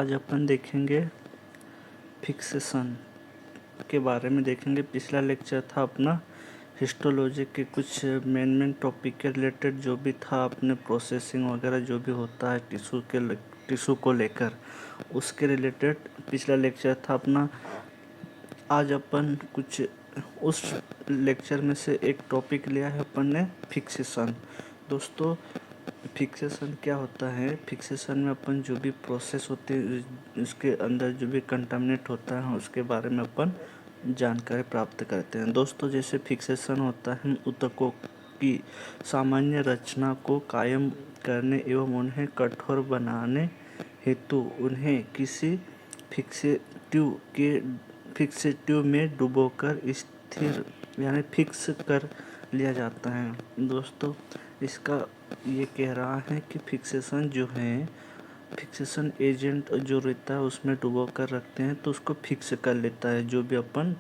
आज अपन देखेंगे फिक्सेशन के बारे में देखेंगे। पिछला लेक्चर था अपना हिस्टोलॉजी के कुछ मेन टॉपिक के रिलेटेड, जो भी था अपने प्रोसेसिंग वगैरह जो भी होता है टिश्यू को लेकर, उसके रिलेटेड पिछला लेक्चर था अपना। आज अपन कुछ उस लेक्चर में से एक टॉपिक लिया है अपन ने, फिक्सेशन। दोस्तों, फिक्सेशन क्या होता है? फिक्सेशन में अपन जो भी प्रोसेस होती है, उसके अंदर जो भी कंटामिनेट होता है, उसके बारे में अपन जानकारी प्राप्त करते हैं। दोस्तों, जैसे फिक्सेशन होता है, ऊतकों की सामान्य रचना को कायम करने एवं उन्हें कठोर बनाने हेतु उन्हें किसी फिक्सेटिव में डुबोकर स्थिर यानी फिक्स कर लिया जाता है। दोस्तों, इसका ये कह रहा है कि फिक्सेशन जो है, फिक्सेशन एजेंट जो रहता है उसमें डुबो कर रखते हैं तो उसको फिक्स कर लेता है। जो भी अपन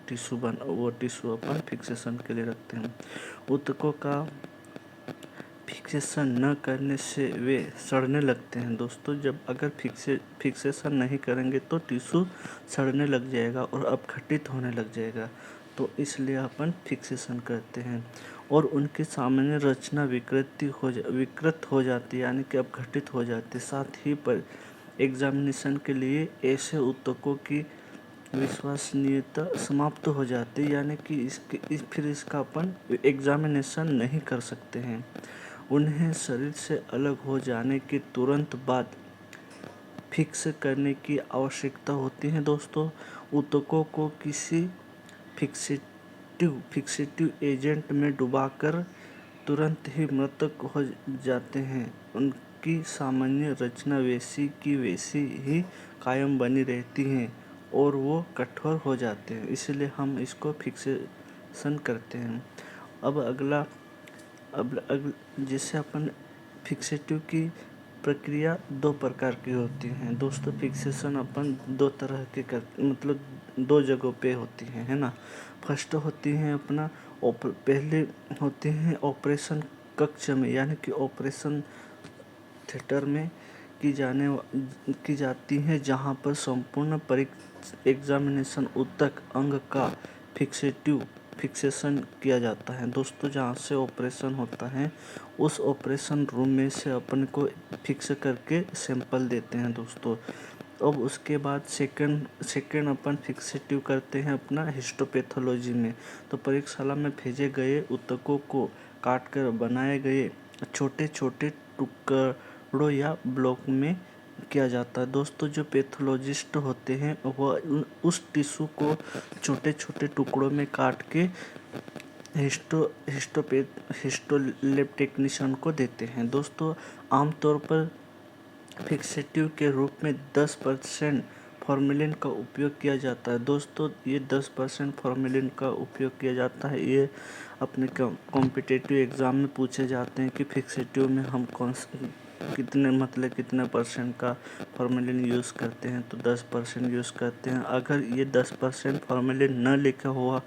वो टिश्यू अपन फिक्सेशन के लिए रखते हैं। ऊतकों का फिक्सेशन न करने से वे सड़ने लगते हैं। दोस्तों, जब अगर फिक्सेशन नहीं करेंगे तो टिश्यू सड़ने लग जाएगा और अपघटित होने लग जाएगा, तो इसलिए अपन फिक्सेशन करते हैं। और उनकी सामान्य रचना विकृत हो जाती है, यानी कि अपघटित हो जाती है। साथ ही पर एग्जामिनेशन के लिए ऐसे ऊतकों की विश्वसनीयता समाप्त हो जाती है, यानी कि फिर इसका अपन एग्जामिनेशन नहीं कर सकते हैं। उन्हें शरीर से अलग हो जाने के तुरंत बाद फिक्स करने की आवश्यकता होती है। दोस्तों, ऊतकों को किसी फिक्सेटिव एजेंट में डुबाकर तुरंत ही मृतक हो जाते हैं। उनकी सामान्य रचना वैसी की वैसी ही कायम बनी रहती है और वो कठोर हो जाते हैं, इसलिए हम इसको फिक्सेशन करते हैं। अब जैसे अपन फिक्सेटिव की प्रक्रिया दो प्रकार की होती हैं। दोस्तों, फिक्सेशन अपन दो तरह के मतलब दो जगहों पे होती है ना। फर्स्ट होती है अपना पहले होते हैं ऑपरेशन कक्ष में, यानी कि ऑपरेशन थिएटर में की जाती है, जहाँ पर संपूर्ण एग्जामिनेशन ऊतक अंग का फिक्सेशन किया जाता है। दोस्तों, जहाँ से ऑपरेशन होता है उस ऑपरेशन रूम में से अपन को फिक्स करके सैंपल देते हैं। दोस्तों, अब उसके बाद सेकंड अपन फिक्सेटिव करते हैं अपना हिस्टोपैथोलॉजी में। तो प्रयोगशाला में भेजे गए ऊतकों को काटकर बनाए गए छोटे छोटे टुकड़ों या ब्लॉक में किया जाता है। दोस्तों, जो पैथोलॉजिस्ट होते हैं वह उस टिश्यू को छोटे छोटे टुकड़ों में काट के हिस्टोलैब टेक्नीशियन को देते हैं। दोस्तों, आमतौर पर फिक्सेटिव के रूप में 10% फॉर्मेलिन का उपयोग किया जाता है। दोस्तों, ये 10% फॉर्मेलिन का उपयोग किया जाता है। ये अपने कॉम्पिटिटिव एग्ज़ाम में पूछे जाते हैं कि फिक्सेटिव में हम कितने परसेंट का फॉर्मेलिन यूज़ करते हैं, तो 10% यूज़ करते हैं। अगर ये 10% फॉर्मेलिन न लिखा हुआ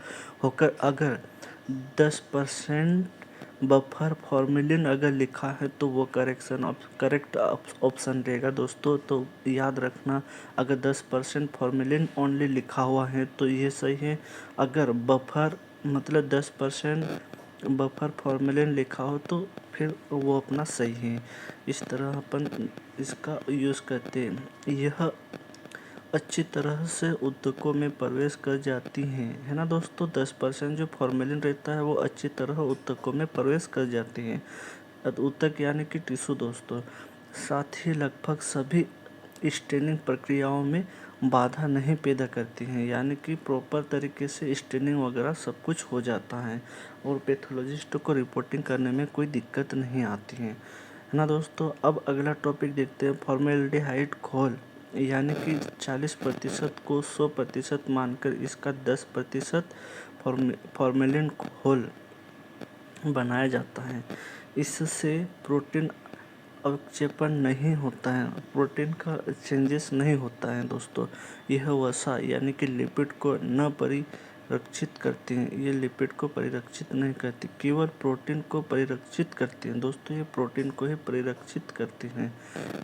होकर अगर 10% बफर फॉर्मेलिन अगर लिखा है तो वो करेक्ट ऑप्शन रहेगा। दोस्तों, तो याद रखना, अगर 10% फॉर्मेलिन ओनली लिखा हुआ है तो ये सही है। अगर बफर मतलब 10% बफर फॉर्मेलिन लिखा हो तो फिर वो अपना सही है। इस तरह अपन इसका यूज़ करते हैं। यह अच्छी तरह से ऊतकों में प्रवेश कर जाती हैं, है ना दोस्तों। 10% जो फॉर्मेलिन रहता है वो अच्छी तरह ऊतकों में प्रवेश कर जाती हैं। ऊतक यानी कि टिश्यू दोस्तों। साथ ही लगभग सभी स्टेनिंग प्रक्रियाओं में बाधा नहीं पैदा करती हैं, यानी कि प्रॉपर तरीके से स्टेनिंग वगैरह सब कुछ हो जाता है और पैथोलॉजिस्ट को रिपोर्टिंग करने में कोई दिक्कत नहीं आती है ना दोस्तों। अब अगला टॉपिक देखते हैं, फॉर्मेल्डिहाइड घोल, यानी कि 40% को 100% मानकर इसका 10% फॉर्मेलिन घोल बनाया जाता है। इससे प्रोटीन अवक्षेपण नहीं होता है, प्रोटीन का चेंजेस नहीं होता है। दोस्तों, यह वसा यानी कि लिपिड को न रक्षित करती हैं। ये लिपिड को परिरक्षित नहीं करती, केवल प्रोटीन को परिरक्षित करती हैं। दोस्तों ये प्रोटीन को ही परिरक्षित करती हैं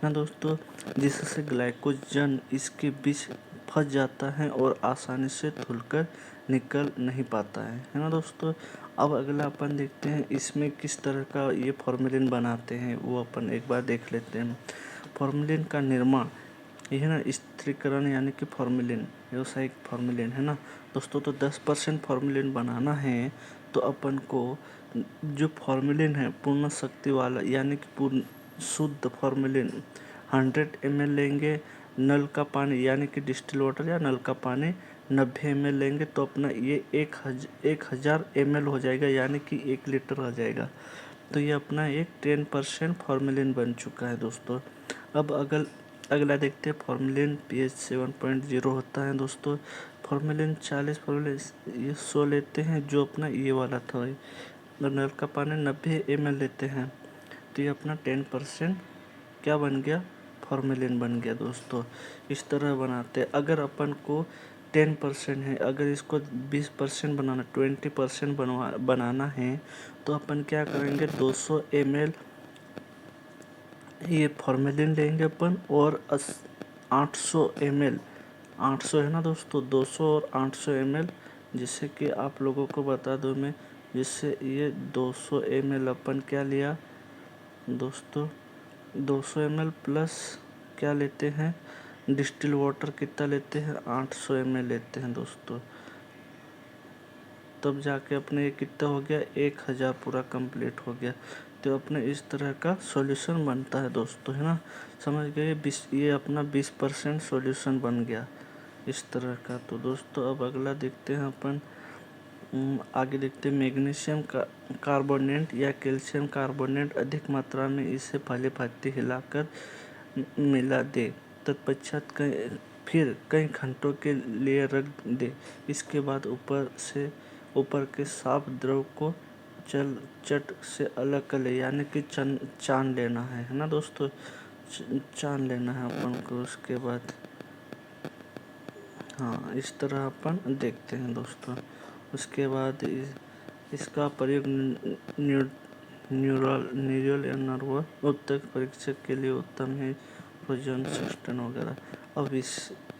ना दोस्तों, जिससे ग्लाइकोजन इसके बीच फंस जाता है और आसानी से धुलकर निकल नहीं पाता है ना दोस्तों। अब अगला अपन देखते हैं इसमें किस तरह का ये फॉर्मेलिन बनाते हैं, वो अपन एक बार देख लेते हैं। फॉर्मेलिन का निर्माण यह ना स्थिरीकरण यानी कि फॉर्मेलिन, व्यावसायिक फॉर्मेलिन है ना दोस्तों। तो 10% फॉर्मेलिन बनाना है तो अपन को जो फॉर्मेलिन है पूर्ण शक्ति वाला यानी कि पूर्ण शुद्ध फॉर्मेलिन 100 ml लेंगे। नल का पानी यानी कि डिस्टिल वाटर या नल का पानी 90 ml लेंगे तो अपना ये 1000 ml हो जाएगा, यानी कि 1 लीटर आ जाएगा। तो ये अपना एक 10% फॉर्मेलिन बन चुका है दोस्तों। अब अगला देखते हैं फॉर्मेलिन pH 7.0 होता है दोस्तों। फॉर्मेलिन 40 फॉर्मेलिन ये 100 लेते हैं जो अपना ये वाला था, नल का पानी 90 ml लेते हैं तो ये अपना 10% क्या बन गया, फॉर्मेलिन बन गया दोस्तों। इस तरह बनाते हैं। अगर अपन को 10% है, अगर इसको 20% बनाना 20% बनाना है तो अपन क्या करेंगे 200 ml ये फॉर्मेलिन लेंगे अपन और 800 ml 800 है ना दोस्तों, 200 और 800 ml, जिससे कि आप लोगों को बता दूं मैं, जिससे ये 200 ml अपन क्या लिया दोस्तों, 200 ml प्लस क्या लेते हैं डिस्टिल वाटर कितना लेते हैं 800 ml लेते हैं दोस्तों। तब जाके अपने ये कितना हो गया 1000 पूरा कंप्लीट हो गया। तो अपने इस तरह का सॉल्यूशन बनता है दोस्तों, है ना, समझ गए। ये अपना 20% सॉल्यूशन बन गया इस तरह का। तो दोस्तों अब अगला देखते हैं अपन, आगे देखते हैं मैग्नीशियम का कार्बोनेट या कैल्शियम कार्बोनेट अधिक मात्रा में इसे पहले भांति हिलाकर मिला दे, तत्पश्चात फिर कई घंटों के लिए रख दे। इसके बाद ऊपर के साफ द्रव को चट से अलग कर ले, यानी कि छान लेना है ना दोस्तों, छान लेना है अपन को। उसके बाद हाँ इस तरह अपन देखते हैं दोस्तों। उसके बाद इसका प्रयोग न्यूरल या नर्वस उत्तक परीक्षक के लिए उत्तम है, प्रोजन सिस्टम वगैरह। अब इस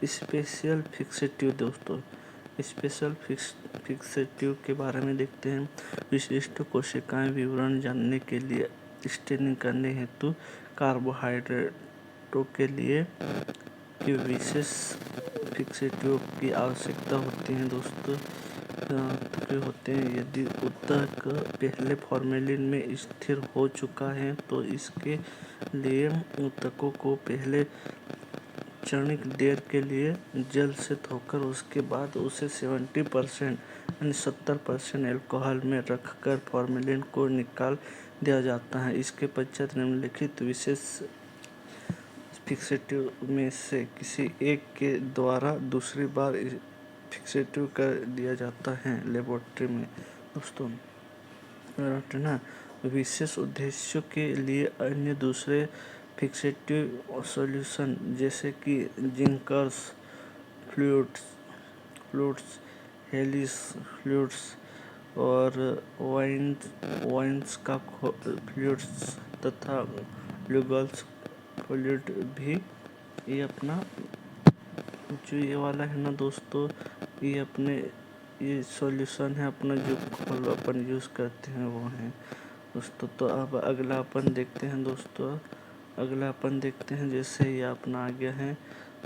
स्पेशल फिक्सेटिव दोस्तों, स्पेशल फिक्सेटिव के बारे में देखते हैं। विशिष्ट कोशिकाएं विवरण जानने के लिए स्टेनिंग करने हेतु कार्बोहाइड्रेटों के लिए विशेष फिक्सेटिव की आवश्यकता होती है दोस्तों। होते हैं यदि ऊतक पहले फॉर्मेलिन में स्थिर हो चुका है तो इसके लिए ऊतकों को पहले क्षणिक देर के लिए जल से धोकर उसके बाद उसे 70% यानी 70% अल्कोहल में रखकर फॉर्मेलिन को निकाल दिया जाता है। इसके पश्चात निम्नलिखित विशेष फिक्सेटिव में से किसी एक के द्वारा दूसरी बार फिक्सेटिव कर दिया जाता है लेबोरेटरी में दोस्तों। ना विशेष उद्देश्यों के लिए अन्य दूसरे फिक्सेटिव सॉल्यूशन जैसे कि जिंकर्स फ्लूइड्स हेलिस फ्लूइड्स और वाइन्स का फ्लूइड्स तथा लुगल्स फ्लूइड भी ये अपना जो ये वाला है ना दोस्तों, ये अपने ये सॉल्यूशन है अपना जो अपन यूज़ करते हैं वो है दोस्तों। तो अब अगला अपन देखते हैं दोस्तों, अगला अपन देखते हैं जैसे ये अपना आ गया है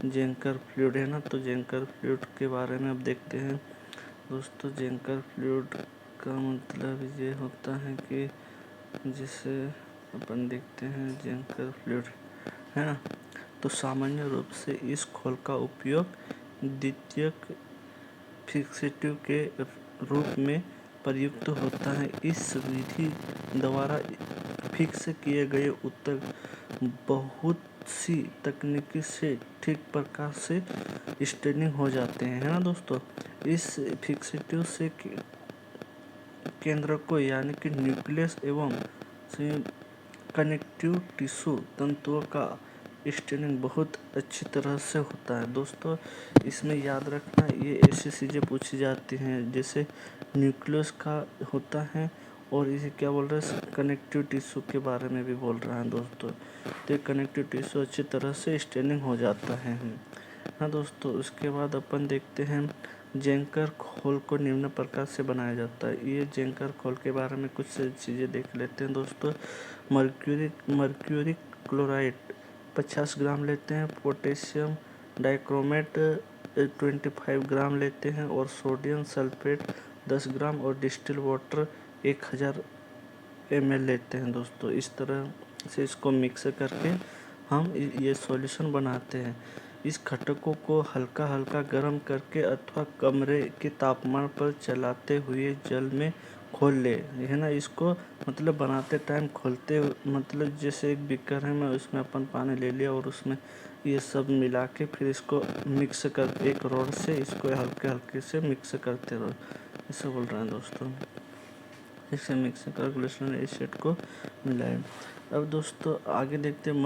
जेंकर फ्लूइड है ना, तो जेंकर फ्लूइड के बारे में अब देखते हैं दोस्तों। जेंकर फ्लूइड का मतलब ये होता है कि जिसे अपन देखते हैं जेंकर फ्लूइड है ना, तो सामान्य रूप से इस घोल का उपयोग द्वितीयक फिक्सेटिव के रूप में प्रयुक्त होता है। इस विधि द्वारा फिक्स किए गए ऊतक बहुत सी तकनीकी से ठीक प्रकार से स्टेनिंग हो जाते हैं, है ना दोस्तों। इस फिक्सेटिव से केंद्र को यानी कि न्यूक्लियस एवं कनेक्टिव टिश्यू तंतुओं का स्टेनिंग बहुत अच्छी तरह से होता है दोस्तों। इसमें याद रखना ये ऐसी चीज़ें पूछी जाती हैं जैसे न्यूक्लियस का होता है और इसे क्या बोल रहे हैं कनेक्टिव टिश्यू के बारे में भी बोल रहा है दोस्तों। तो कनेक्टिव टिश्यू अच्छी तरह से स्टेनिंग हो जाता है हाँ दोस्तों। उसके बाद अपन देखते हैं जेंकर खोल को निम्न प्रकार से बनाया जाता है। ये जेंकर खोल के बारे में कुछ चीज़ें देख लेते हैं दोस्तों। मर्क्यूरी क्लोराइड 50 ग्राम लेते हैं, पोटेशियम डाइक्रोमेट 25 ग्राम लेते हैं और सोडियम सल्फेट 10 ग्राम और डिस्टिल वाटर 1000 ml लेते हैं दोस्तों। इस तरह से इसको मिक्स करके हम ये सॉल्यूशन बनाते हैं। इस घटकों को हल्का हल्का गर्म करके अथवा कमरे के तापमान पर चलाते हुए जल में खोल ले है ना। इसको मतलब बनाते टाइम खोलते मतलब जैसे एक बीकर है मैं उसमें अपन पानी ले लिया और उसमें ये सब मिला के फिर इसको मिक्स कर एक रॉड से इसको हल्के हल्के से मिक्स करते रहो, ऐसा बोल रहे हैं दोस्तों। इसे मिक्स कर ग्लिसरॉल एसिड को मिलाएं। अब दोस्तों आगे देखते हैं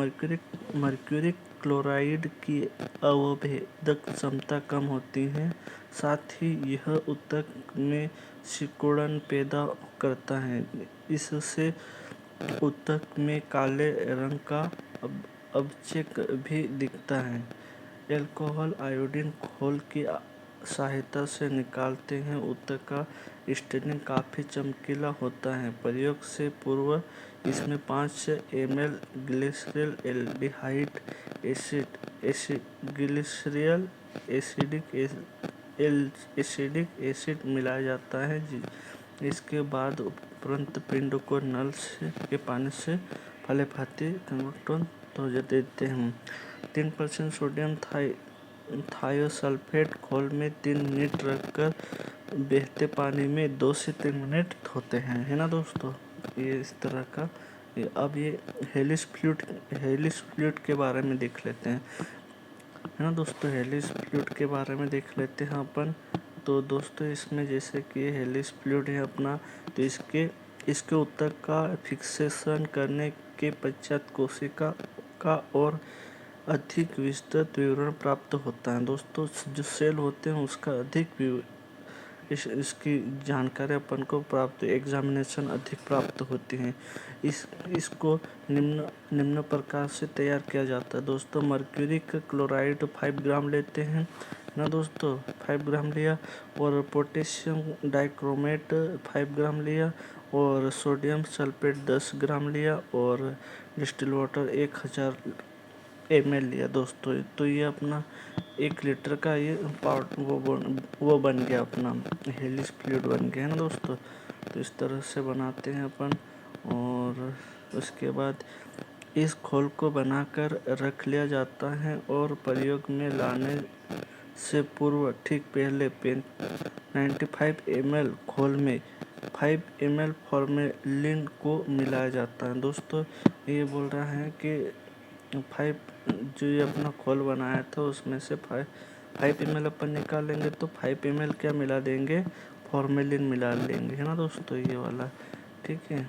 मर्क्यूरी क्लोराइड की अवभेदक क्षमता कम होती है, साथ ही यह ऊतक में सिकुड़न पैदा करता है। इससे ऊतक में काले रंग का अवक्षेप भी दिखता है। एल्कोहल आयोडीन खोल की सहायता से निकालते हैं। ऊतक का स्टेनिंग काफ़ी चमकीला होता है। प्रयोग से पूर्व इसमें 5 ml glycerol aldehyde glycerol acidic acid मिलाया जाता है। इसके बाद उपरंत पिंड को नल के पानी से फले भांति धो देते हैं। 3% सोडियम थायोसल्फेट घोल में 3 मिनट रखकर बहते पानी में 2 से 3 मिनट धोते हैं है ना दोस्तों। ये इस तरह का। अब ये हेलिस फ्लूइड के बारे में देख लेते हैं है ना दोस्तों। हेलिस फ्लूइड के बारे में देख लेते हैं अपन। तो दोस्तों इसमें जैसे कि हेलिस फ्लूइड है अपना, तो इसके ऊतक का फिक्सेशन करने के पश्चात कोशिका का और अधिक विस्तृत विवरण प्राप्त होता है दोस्तों। जो सेल होते हैं उसका अधिक इसकी जानकारी अपन को प्राप्त एग्जामिनेशन अधिक प्राप्त होती है। इसको निम्न प्रकार से तैयार किया जाता है दोस्तों। मर्क्यूरी क्लोराइड 5 ग्राम लेते हैं ना दोस्तों, 5 ग्राम लिया और पोटेशियम डाइक्रोमेट 5 ग्राम लिया और सोडियम सल्फेट 10 ग्राम लिया और डिस्टिल वाटर 1000 ml लिया दोस्तों। तो ये अपना 1 लीटर का ये पाउडर वो बन गया अपना हेलिस फ्लूइड बन गया है ना दोस्तों। तो इस तरह से बनाते हैं अपन। और उसके बाद इस घोल को बनाकर रख लिया जाता है और प्रयोग में लाने से पूर्व ठीक पहले 95 ml घोल में 5 ml फॉर्मेलिन को मिलाया जाता है दोस्तों। ये बोल रहा है कि 5 जो ये अपना घोल बनाया था उसमें से 5 ml अपन निकालेंगे तो 5 ml क्या मिला देंगे, फॉर्मेलिन मिला लेंगे है ना दोस्तों, ये वाला ठीक है।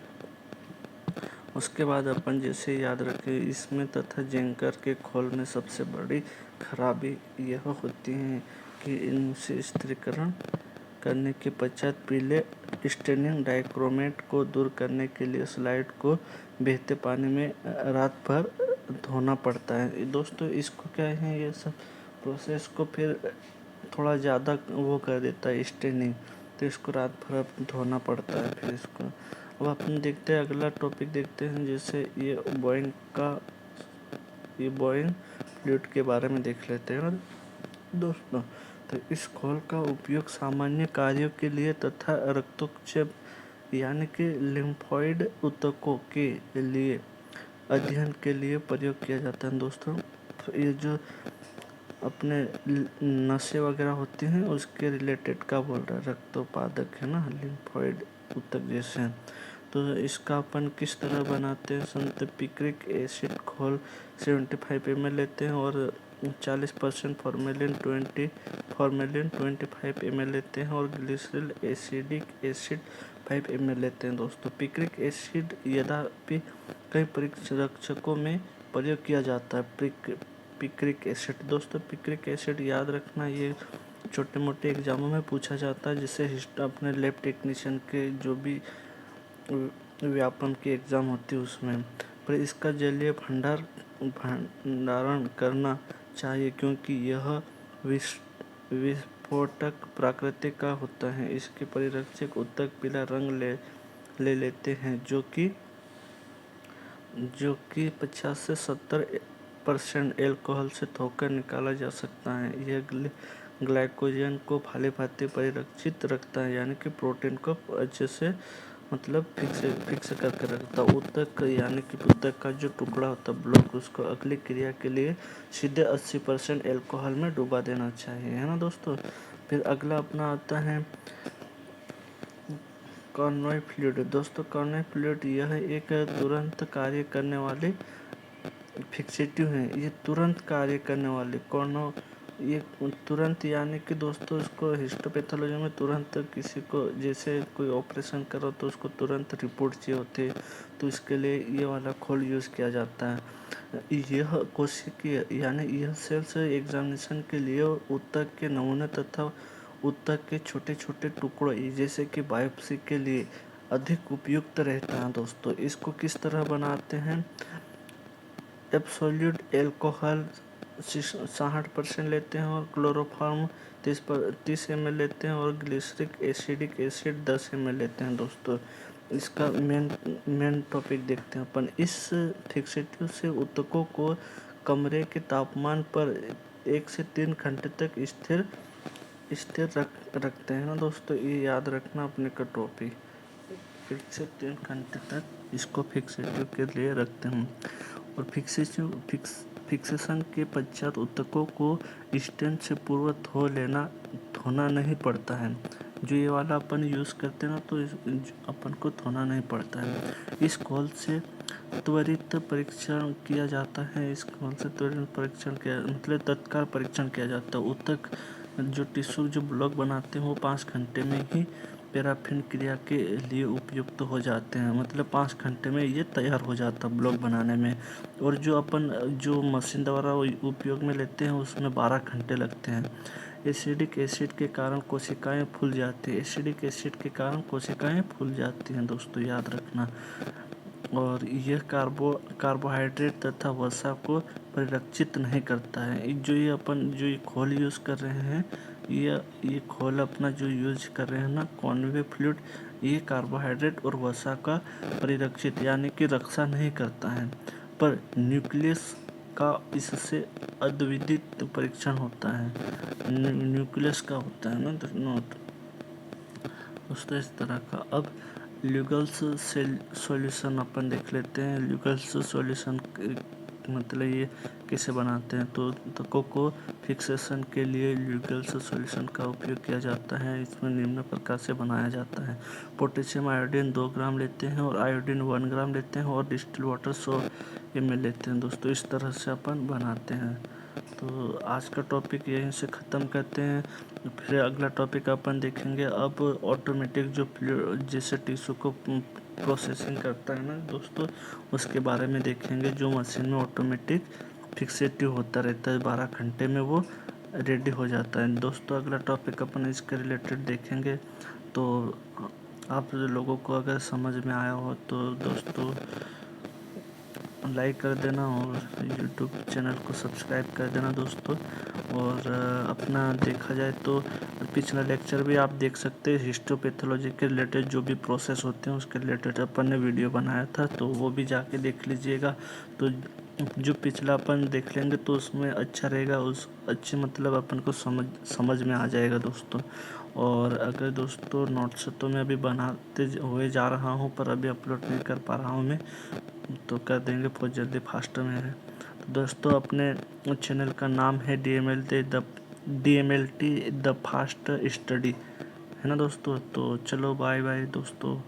उसके बाद अपन जैसे याद रखें इसमें तथा जेंकर के घोल में सबसे बड़ी खराबी यह होती है कि इनसे स्थिरीकरण करने के पश्चात पीले स्टेनिंग डाइक्रोमेट को दूर करने के लिए स्लाइड को बहते पानी में रात भर धोना पड़ता है दोस्तों। इसको क्या है ये सब प्रोसेस को फिर थोड़ा ज़्यादा वो कर देता है स्टेनिंग, तो इसको रात भर धोना पड़ता है फिर इसको। अब अपन देखते हैं अगला टॉपिक देखते हैं जैसे ये बॉइंग फ्लूइड के बारे में देख लेते हैं ना दोस्तों। तो इस घोल का उपयोग सामान्य कार्यों के लिए तथा रक्तक्षेप यानी कि लिम्फोइड ऊतकों के लिए अध्ययन के लिए प्रयोग किया जाता है दोस्तों। तो ये जो अपने नसें वगैरह होती हैं उसके रिलेटेड का बोल रहा है, रक्तोत्पादक है ना लिम्फोइड ऊतक जैसे। तो इसका अपन किस तरह बनाते हैं, संतपिक्रिक एसिड घोल 75 ml लेते हैं और 40% फॉर्मेलिन 25 ml लेते हैं और ग्लिसरॉल एसिडिक एसिड 5 ml लेते हैं दोस्तों। पिक्रिक एसिड यद्यपि कई परीक्षकों में प्रयोग किया जाता है पिक्रिक एसिड। दोस्तों पिक्रिक एसिड याद रखना, ये छोटे मोटे एग्जामों में पूछा जाता है, जिससे अपने लैब टेक्नीशियन के जो भी व्यापम की एग्ज़ाम होती है उसमें। पर इसका जलीय भंडारण करना चाहिए, क्योंकि यह विस्फोटक प्रकृति का होता है। इसके परिरक्षक उत्तक पीला रंग ले लेते हैं, जो कि 50 से 70% अल्कोहल से धोकर निकाला जा सकता है। यह ग्लाइकोजन को भांति परिरक्षित रखता है, यानी कि प्रोटीन को अच्छे से मतलब फिक्स करके रखता है। उत्तक यानी कि उत्तक का जो टुकड़ा होता है ब्लॉक, उसको अगली क्रिया के लिए सीधे 80% अल्कोहल में डुबा देना चाहिए, है ना दोस्तों। फिर अगला अपना आता है कार्नोइ फ्लूइड। दोस्तों कार्नोइ फ्लूइड यह एक तुरंत कार्य करने वाले फिक्सेटिव है। ये तुरंत कार्य करने वाले ये तुरंत यानी कि दोस्तों इसको हिस्टोपैथोलॉजी में तुरंत किसी को जैसे कोई ऑपरेशन करो तो उसको तुरंत रिपोर्ट चाहिए होती है, तो इसके लिए ये वाला खोल यूज़ किया जाता है। यह कोशिकीय यानी यह सेल्स एग्जामिनेशन के लिए उत्तक के नमूने तथा उत्तक के छोटे छोटे टुकड़ों जैसे कि बायोप्सी के लिए अधिक उपयुक्त रहता है। दोस्तों इसको किस तरह बनाते हैं, एब्सोल्यूट एल्कोहल 60% लेते हैं और क्लोरोफॉर्म 30 ml लेते हैं और ग्लिसरिक एसिडिक एसिड 10 ml लेते हैं। दोस्तों इसका मेन टॉपिक देखते हैं अपन। इस फिक्सेटिव से उत्तकों को कमरे के तापमान पर 1 से 3 घंटे तक स्थिर रखते हैं ना दोस्तों, ये याद रखना अपने का टॉपिक। 1 से 3 घंटे तक इसको फिक्सेटिव के लिए रखते हैं। और फिक्सेशन के पश्चात उत्तकों को स्टेन से पूर्व धोना नहीं पड़ता है। जो ये वाला अपन यूज़ करते हैं ना, तो अपन को धोना नहीं पड़ता है। इस घोल से त्वरित परीक्षण किया जाता है। इस घोल से त्वरित परीक्षण किया मतलब तत्काल परीक्षण किया जाता है। उत्तक जो टिश्यू जो ब्लॉक बनाते हैं वो 5 घंटे में ही पैराफिन क्रिया के लिए उपयुक्त हो जाते हैं। मतलब 5 घंटे में ये तैयार हो जाता है ब्लॉक बनाने में। और जो अपन जो मशीन द्वारा उपयोग में लेते हैं उसमें 12 घंटे लगते हैं। एसिडिक एसिड के कारण कोशिकाएं फूल जाती हैं। एसिडिक एसिड के कारण कोशिकाएं फूल जाती हैं दोस्तों, याद रखना। और यह कार्बोहाइड्रेट तथा वसा को परिरक्षित नहीं करता है। जो ये घोल यूज़ कर रहे हैं, ये घोल अपना जो यूज कर रहे हैं ना कॉन्वे फ्लूइड, ये कार्बोहाइड्रेट और वसा का परिरक्षित यानी कि रक्षा नहीं करता है, पर न्यूक्लियस का इससे अद्वितीय परीक्षण होता है। न्यूक्लियस का होता है ना नोट दोस्तों इस तरह का। अब ल्यूगल्स सॉल्यूशन अपन देख लेते हैं। ल्यूगल्स सॉल्यूशन मतलब ये कैसे बनाते हैं, तो तकों को फिक्सेशन के लिए ल्यूगल्स सॉल्यूशन का उपयोग किया जाता है। इसमें निम्न प्रकार से बनाया जाता है। पोटेशियम आयोडीन 2 ग्राम लेते हैं और आयोडीन 1 ग्राम लेते हैं और डिस्टिल वाटर 100 ml लेते हैं। दोस्तों इस तरह से अपन बनाते हैं। तो आज का टॉपिक यहीं से ख़त्म करते हैं। फिर अगला टॉपिक अपन देखेंगे अब ऑटोमेटिक जो जैसे टिश्यू को प्रोसेसिंग करता है ना दोस्तों, उसके बारे में देखेंगे। जो मशीन में ऑटोमेटिक फिक्सेटिव होता रहता है 12 घंटे में वो रेडी हो जाता है। दोस्तों अगला टॉपिक अपन इसके रिलेटेड देखेंगे। तो आप लोगों को अगर समझ में आया हो तो दोस्तों लाइक कर देना और यूट्यूब चैनल को सब्सक्राइब कर देना दोस्तों। और अपना देखा जाए तो पिछला लेक्चर भी आप देख सकते हैं। हिस्टोपैथोलॉजी के रिलेटेड जो भी प्रोसेस होते हैं उसके रिलेटेड अपन ने वीडियो बनाया था, तो वो भी जाके देख लीजिएगा। तो जो पिछला अपन देख लेंगे तो उसमें अच्छा रहेगा, उस अच्छे मतलब अपन को समझ में आ जाएगा दोस्तों। और अगर दोस्तों नोट्स तो मैं अभी बनाते हुए जा रहा हूँ, पर अभी अपलोड नहीं कर पा रहा हूँ मैं, तो कर देंगे बहुत जल्दी, फास्ट में है। तो दोस्तों अपने चैनल का नाम है DMLT द फास्ट स्टडी, है ना दोस्तों। तो चलो बाय बाय दोस्तों।